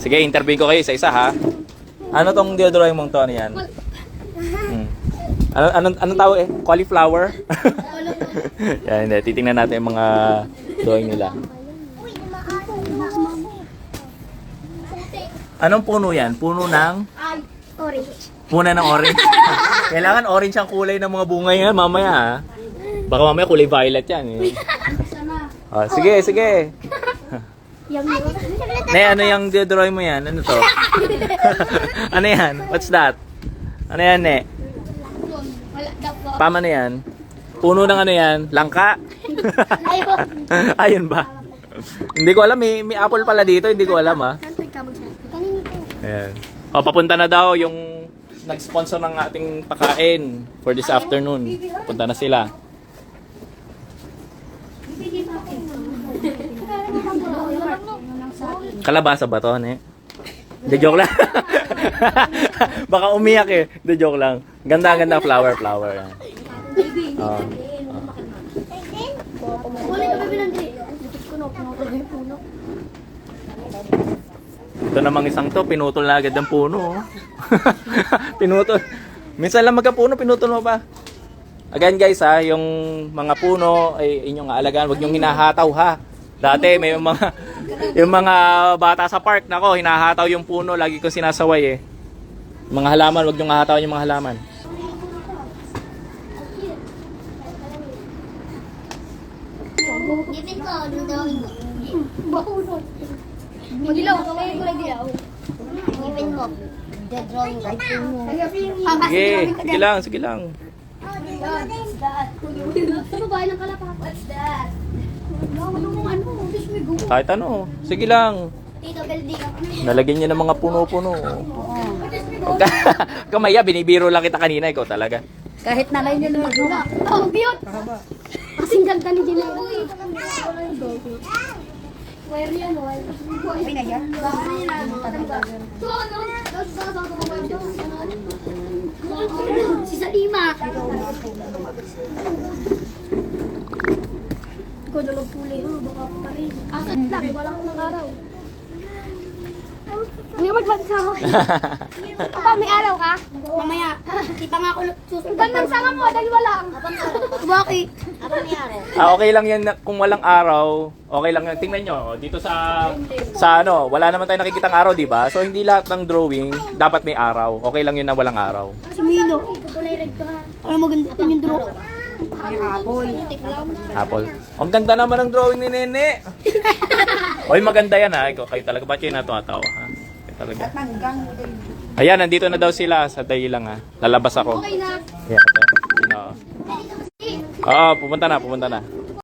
Sige, interview ko kayo isa-isa ha. Ano tong dinodrawing mong to? Ano yan? Anong tawag eh? Cauliflower? Yan, hindi. Titingnan natin yung mga drawing nila. Anong puno yan? Puno ng? Orange. Puno ng orange? Kailangan orange ang kulay ng mga bunga yan mamaya ha. Baka mamaya kulay violet yan eh. Oh, sige, sige. Ne, ano yung drawing mo yan? Ano to? Ano yan? What's that? Ano yan, Ne? Pama na yan? Puno ng ano yan? Langka? Ayun ba? Hindi ko alam, may apple pala dito, hindi ko alam ha. Ayan. O, papunta na daw yung nag-sponsor ng ating pakain for this afternoon. Punta na sila. Kalabasa ba to, Ne? Hindi, joke lang. Baka umiyak eh. Hindi, joke lang. Ganda-ganda flower. Yan. Oh. Ito namang isang to, pinutol na agad ang puno. Oh. Pinutol. Minsan lang magkapuno, pinutol mo pa. Again guys ha, yung mga puno ay inyong aalagaan, huwag nyong hinahataw ha. Dati may yung mga bata sa park, nako, hinahataw yung puno, lagi kong sinasaway eh. Mga halaman, huwag nyong hahatawan yung mga halaman. Gipin ko, ano drawing mo? Bahulot. Magilaw, kaya ko lang dilaw. Gipin mo. The drawing kahit mo. Sige lang. Sa babae ng kalapak. What's that? Kahit ano, sige lang. Tito Belding. Nalagyan niya ng mga puno-puno. Kamaya, binibiro lang kita kanina, ikaw talaga. Kahit na lang yun naman. Oh, cute! Kasing ganda ni Gina. Where yan? Ay na yan. Si Salima. Ikaw na magpuli. Baka pa rin. Asat lang. Wala akong araw. Hindi magbansa ako. Papa, may araw ka? Mamaya. Di pa nga ako susunod. Bansa nga mo, dahil wala. Bakit? Okay lang yan kung walang araw. Okay lang yan. Tingnan nyo, dito sa ano, wala naman tayo nakikitang araw, di ba? So hindi lahat ng drawing dapat may araw. Okay lang yun na walang araw. Si Milo. Ano maganda yung draw? Apple. Ang ganda naman ng drawing ni Nene. Oy, maganda yan ha. Ikaw, kayo talaga ba kayo natatawa ha? Kayo talaga. Ayan, nandito na daw sila sa dayi lang ha. Lalabas ako. Okay na. Yeah, ito. Oo, pupunta na.